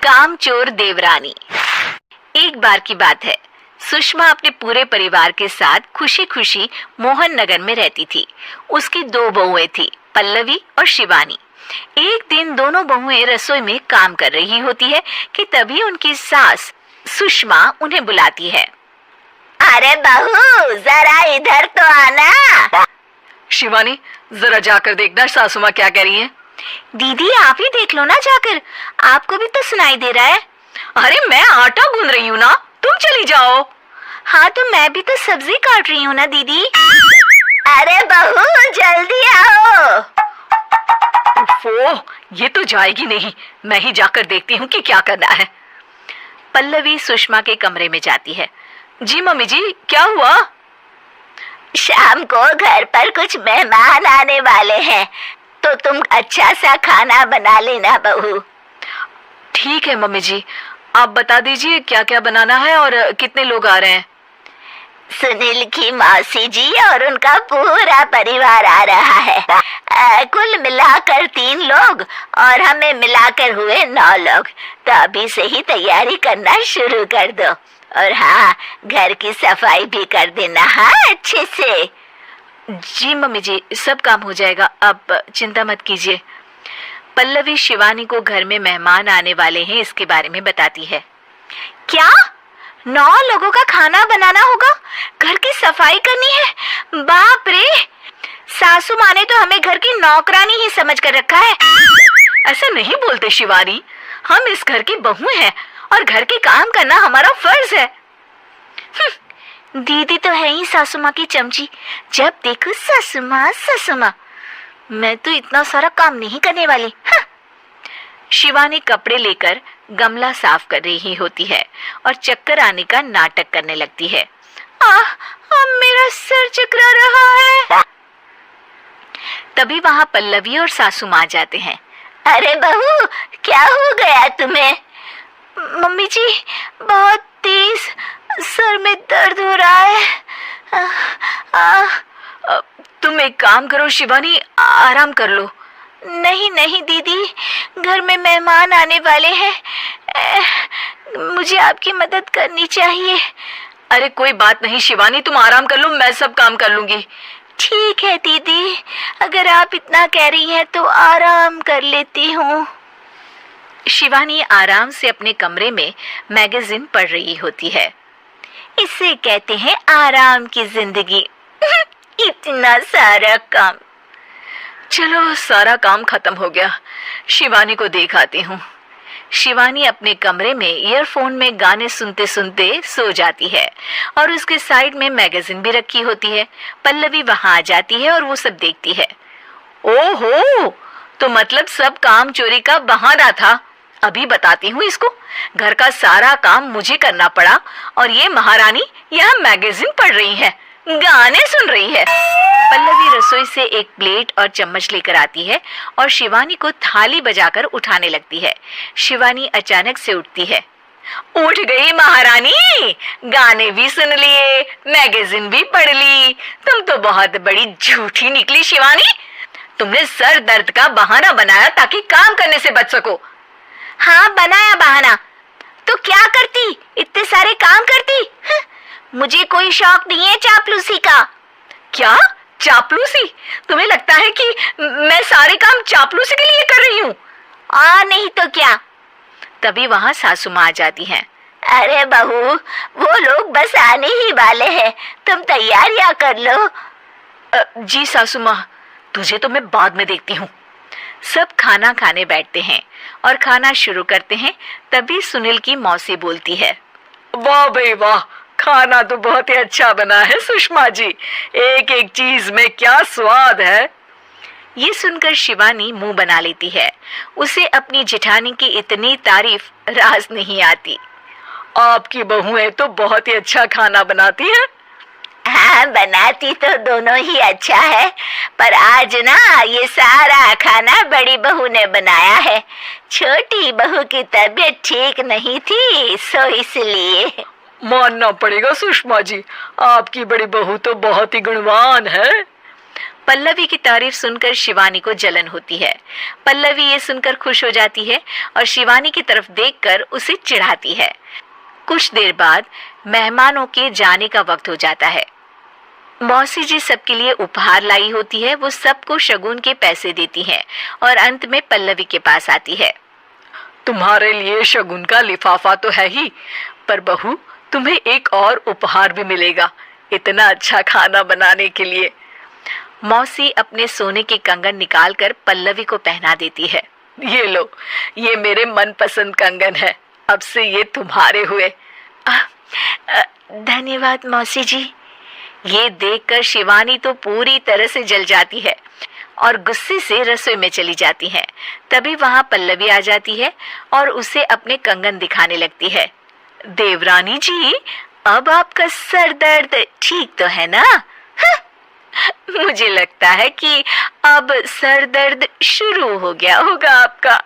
कामचोर देवरानी। एक बार की बात है, सुषमा अपने पूरे परिवार के साथ खुशी खुशी मोहन नगर में रहती थी। उसकी 2 बहुएं थी, पल्लवी और शिवानी। एक दिन दोनों बहुएं रसोई में काम कर रही होती है कि तभी उनकी सास सुषमा उन्हें बुलाती है। अरे बहू, जरा इधर तो आना। शिवानी, जरा जाकर देखना सासू माँ क्या कह रही है। दीदी आप ही देख लो ना जाकर, आपको भी तो सुनाई दे रहा है। अरे मैं आटा गूंद रही हूँ ना, तुम चली जाओ। हाँ तो मैं भी तो सब्जी काट रही हूँ ना दीदी। अरे बहू जल्दी आओ। ओफो, ये तो जाएगी नहीं, मैं ही जाकर देखती हूँ कि क्या करना है। पल्लवी सुषमा के कमरे में जाती है। जी मम्मी जी, क्या हुआ? शाम को घर पर कुछ मेहमान आने वाले हैं, तो तुम अच्छा सा खाना बना लेना बहू। ठीक है मम्मी जी, आप बता दीजिए क्या क्या बनाना है और कितने लोग आ रहे हैं। सुनील की मौसी जी और उनका पूरा परिवार आ रहा है। कुल मिलाकर 3 लोग और हमें मिलाकर हुए 9 लोग। तो अभी से ही तैयारी करना शुरू कर दो। और हाँ, घर की सफाई भी कर देना, हाँ अच्छे से। जी मम्मी जी, सब काम हो जाएगा, आप चिंता मत कीजिए। पल्लवी शिवानी को घर में मेहमान आने वाले हैं इसके बारे में बताती है। क्या 9 लोगों का खाना बनाना होगा, घर की सफाई करनी है? बाप रे, सासू माँ ने तो हमें घर की नौकरानी ही समझ कर रखा है। ऐसा नहीं बोलते शिवानी, हम इस घर की बहू हैं और घर के काम करना हमारा फर्ज है। दीदी तो है ही सासू माँ की चमची, जब देखो सासू माँ सासू माँ। मैं तो इतना सारा काम नहीं करने वाली। शिवानी कपड़े लेकर गमला साफ कर रही होती है और चक्कर आने का नाटक करने लगती है। मेरा सिर चकरा रहा है। तभी वहाँ पल्लवी और सासू माँ जाते हैं। अरे बहू, क्या हो गया तुम्हें? मम्मी जी, बहुत तेज सर में दर्द हो रहा है। तुम एक काम करो शिवानी, आराम कर लो। नहीं नहीं दीदी, घर में मेहमान आने वाले हैं, मुझे आपकी मदद करनी चाहिए। अरे कोई बात नहीं शिवानी, तुम आराम कर लो, मैं सब काम कर लूंगी। ठीक है दीदी, अगर आप इतना कह रही हैं तो आराम कर लेती हूँ। शिवानी आराम से अपने कमरे में मैगजीन पढ़ रही होती है। इसे कहते हैं आराम की जिंदगी। इतना सारा काम। चलो सारा काम खत्म हो गया, शिवानी को देख आती हूँ। शिवानी अपने कमरे में ईयरफोन में गाने सुनते सुनते सो जाती है और उसके साइड में मैगजीन भी रखी होती है। पल्लवी वहां आ जाती है और वो सब देखती है। ओहो, तो मतलब सब काम चोरी का बहाना था। अभी बताती हूँ इसको। घर का सारा काम मुझे करना पड़ा और ये महारानी यहाँ मैगजीन पढ़ रही है, गाने सुन रही है। पल्लवी रसोई से एक प्लेट और चम्मच लेकर आती है और शिवानी को थाली बजाकर उठाने लगती है। शिवानी अचानक से उठती है। उठ गई महारानी, गाने भी सुन लिए, मैगजीन भी पढ़ ली। तुम तो बहुत बड़ी झूठी निकली शिवानी। तुमने सर दर्द का बहाना बनाया ताकि काम करने से बच सको। हाँ बनाया बहाना, तो क्या करती, इतने सारे काम करती। मुझे कोई शौक नहीं है चापलूसी का। क्या चापलूसी? तुम्हें लगता है कि मैं सारे काम चापलूसी के लिए कर रही हूँ? नहीं तो क्या। तभी वहाँ सासू माँ आ जाती हैं। अरे बहू, वो लोग बस आने ही वाले हैं, तुम तैयारियां कर लो। जी सासू माँ, तुझे तो मैं बाद में देखती हूँ। सब खाना खाने बैठते हैं और खाना शुरू करते हैं। तभी सुनील की मौसी बोलती है। वाह भाई वाह, खाना तो बहुत ही अच्छा बना है सुषमा जी, एक एक चीज में क्या स्वाद है। ये सुनकर शिवानी मुंह बना लेती है। उसे अपनी जेठानी की इतनी तारीफ राज नहीं आती। आपकी बहुएं तो बहुत ही अच्छा खाना बनाती हैं। हाँ बनाती तो दोनों ही अच्छा है, पर आज ना ये सारा खाना बड़ी बहू ने बनाया है। छोटी बहू की तबीयत ठीक नहीं थी, सो इसलिए। मानना पड़ेगा सुषमा जी, आपकी बड़ी बहू तो बहुत ही गुणवान है। पल्लवी की तारीफ सुनकर शिवानी को जलन होती है। पल्लवी ये सुनकर खुश हो जाती है और शिवानी की तरफ देखकर उसे चिढ़ाती है। कुछ देर बाद मेहमानों के जाने का वक्त हो जाता है। मौसी जी सबके लिए उपहार लाई होती है। वो सबको शगुन के पैसे देती हैं और अंत में पल्लवी के पास आती है। तुम्हारे लिए शगुन का लिफाफा तो है ही, पर बहू तुम्हें एक और उपहार भी मिलेगा इतना अच्छा खाना बनाने के लिए। मौसी अपने सोने के कंगन निकालकर पल्लवी को पहना देती है। ये लो, ये मेरे मनपसंद कंगन है, अब से ये तुम्हारे हुए। धन्यवाद मौसी जी। ये देखकर शिवानी तो पूरी तरह से जल जाती है और गुस्से से रसोई में चली जाती है। तभी वहां पल्लवी आ जाती है और उसे अपने कंगन दिखाने लगती है। देवरानी जी, अब आपका सर दर्द ठीक तो है ना? मुझे लगता है कि अब सर दर्द शुरू हो गया होगा आपका।